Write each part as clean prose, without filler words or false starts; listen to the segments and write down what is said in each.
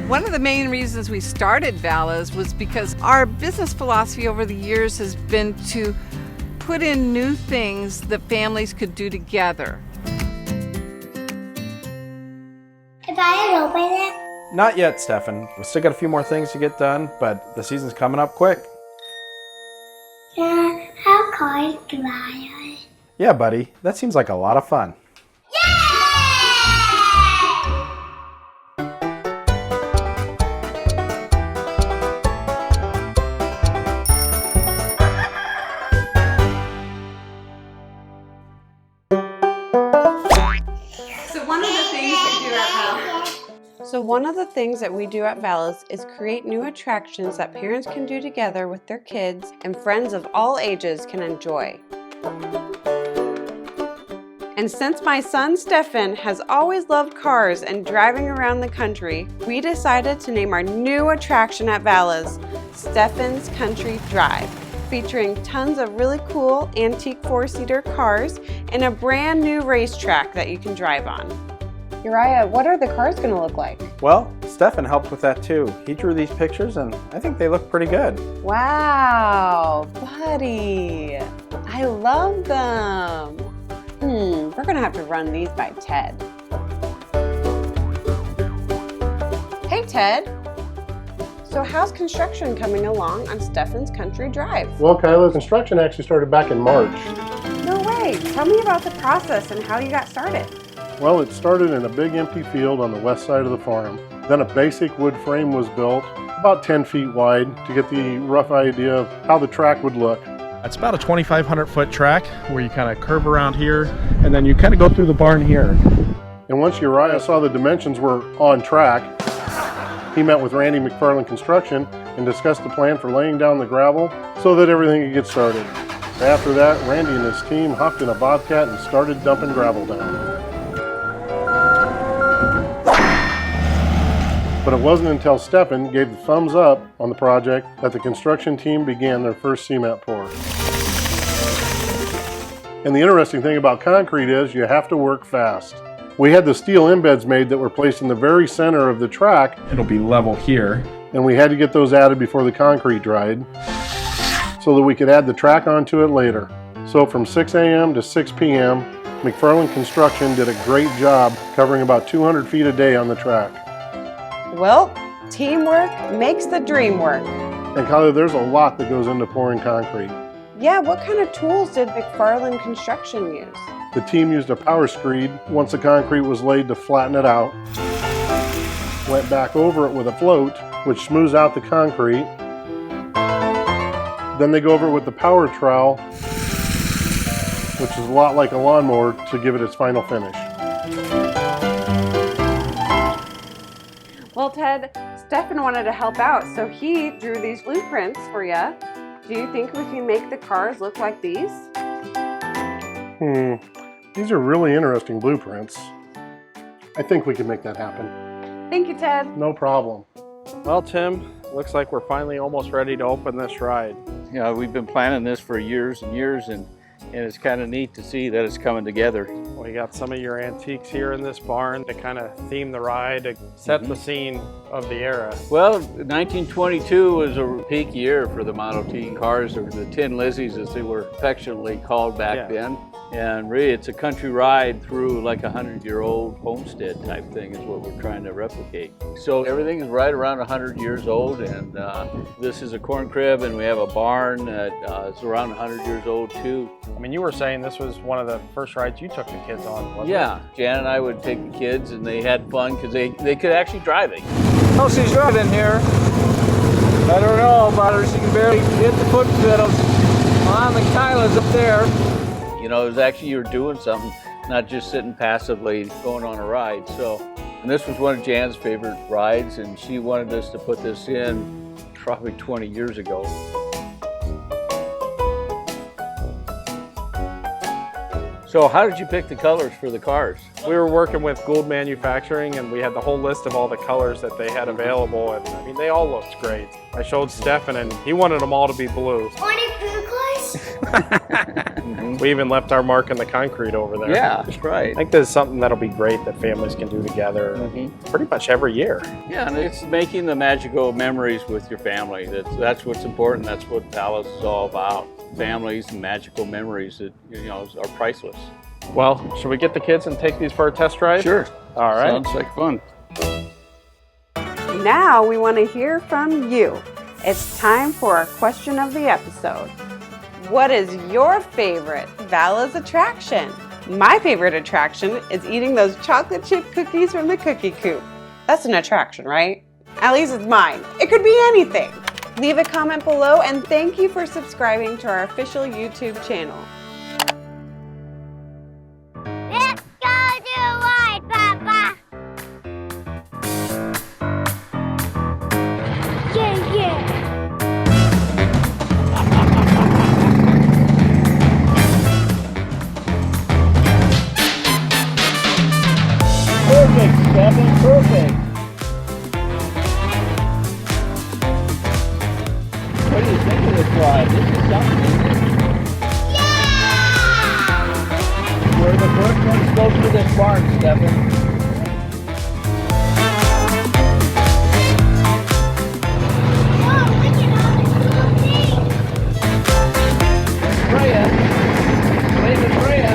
One of the main reasons we started Vala's was because our business philosophy over the years has been to put in new things that families could do together. If I open it? Not yet, Stefan. We still got a few more things to get done, but the season's coming up quick. How cars fly? Yeah, buddy. That seems like a lot of fun. So one of the things that we do at Vala's is create new attractions that parents can do together with their kids and friends of all ages can enjoy. And since my son Stefan has always loved cars and driving around the country, we decided to name our new attraction at Vala's Stefan's Country Drive, featuring tons of really cool antique four-seater cars and a brand new racetrack that you can drive on. Uriah, what are the cars going to look like? Well, Stefan helped with that too. He drew these pictures and I think they look pretty good. Wow, buddy, I love them. We're going to have to run these by Ted. Hey Ted, so how's construction coming along on Stefan's Country Drive? Well, Kyla, construction actually started back in March. No way, tell me about the process and how you got started. Well, it started in a big empty field on the west side of the farm. Then a basic wood frame was built, about 10 feet wide, to get the rough idea of how the track would look. It's about a 2,500 foot track where you kind of curve around here and then you kind of go through the barn here. And once Uriah saw the dimensions were on track, he met with Randy McFarland Construction and discussed the plan for laying down the gravel so that everything could get started. After that, Randy and his team hopped in a Bobcat and started dumping gravel down. But it wasn't until Stefan gave the thumbs up on the project that the construction team began their first cement pour. And the interesting thing about concrete is you have to work fast. We had the steel embeds made that were placed in the very center of the track. It'll be level here. And we had to get those added before the concrete dried so that we could add the track onto it later. So from 6 a.m. to 6 p.m., McFarland Construction did a great job covering about 200 feet a day on the track. Well, teamwork makes the dream work. And Kyla, there's a lot that goes into pouring concrete. Yeah, what kind of tools did McFarland Construction use? The team used a power screed once the concrete was laid to flatten it out. Went back over it with a float, which smooths out the concrete. Then they go over it with the power trowel, which is a lot like a lawnmower, to give it its final finish. Well, Ted, Stefan wanted to help out, so he drew these blueprints for you. Do you think we can make the cars look like these? These are really interesting blueprints. I think we can make that happen. Thank you, Ted. No problem. Well, Tim, looks like we're finally almost ready to open this ride. Yeah, we've been planning this for years and years, and it's kind of neat to see that it's coming together. We got some of your antiques here in this barn to kind of theme the ride, to set the scene of the era. Well, 1922 was a peak year for the Model T cars, or the Tin Lizzies as they were affectionately called back then. And really, it's a country ride through like a 100-year-old homestead type thing is what we're trying to replicate. So everything is right around 100 years old, and this is a corn crib, and we have a barn that is around 100 years old too. I mean, you were saying this was one of the first rides you took the kids on, wasn't it? Jan and I would take the kids, and they had fun because they could actually drive it. Oh, she's driving here. I don't know about her. She can barely hit the foot pedals. On the Kyla's up there. You know, it was actually you were doing something, not just sitting passively going on a ride. So, and this was one of Jan's favorite rides, and she wanted us to put this in probably 20 years ago. So how did you pick the colors for the cars? We were working with Gould Manufacturing, and we had the whole list of all the colors that they had available, and I mean, they all looked great. I showed Stefan, and he wanted them all to be blue. Only blue cars? We even left our mark in the concrete over there. Yeah, that's right. I think this is something that'll be great that families can do together pretty much every year. Yeah, and it's making the magical memories with your family. That's what's important. That's what Vala's is all about. Families and magical memories that are priceless. Well, should we get the kids and take these for a test ride? Sure. All right. Sounds like fun. Now we want to hear from you. It's time for our question of the episode. What is your favorite Vala's attraction? My favorite attraction is eating those chocolate chip cookies from the cookie coop. That's an attraction, right? At least it's mine. It could be anything. Leave a comment below and thank you for subscribing to our official YouTube channel. Let's go to ride, Papa. Yeah, yeah. Perfect, Stefan, perfect. What do you think of this ride? This is something, isn't it? Yeah! We're the first ones close to this barn, Stefan. Oh, look at all the cool things. Freya. Wave Freya.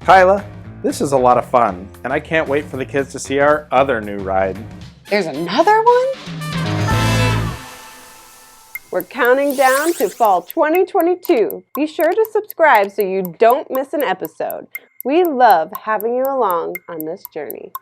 Kyla, this is a lot of fun, and I can't wait for the kids to see our other new ride. There's another one? We're counting down to fall 2022. Be sure to subscribe so you don't miss an episode. We love having you along on this journey.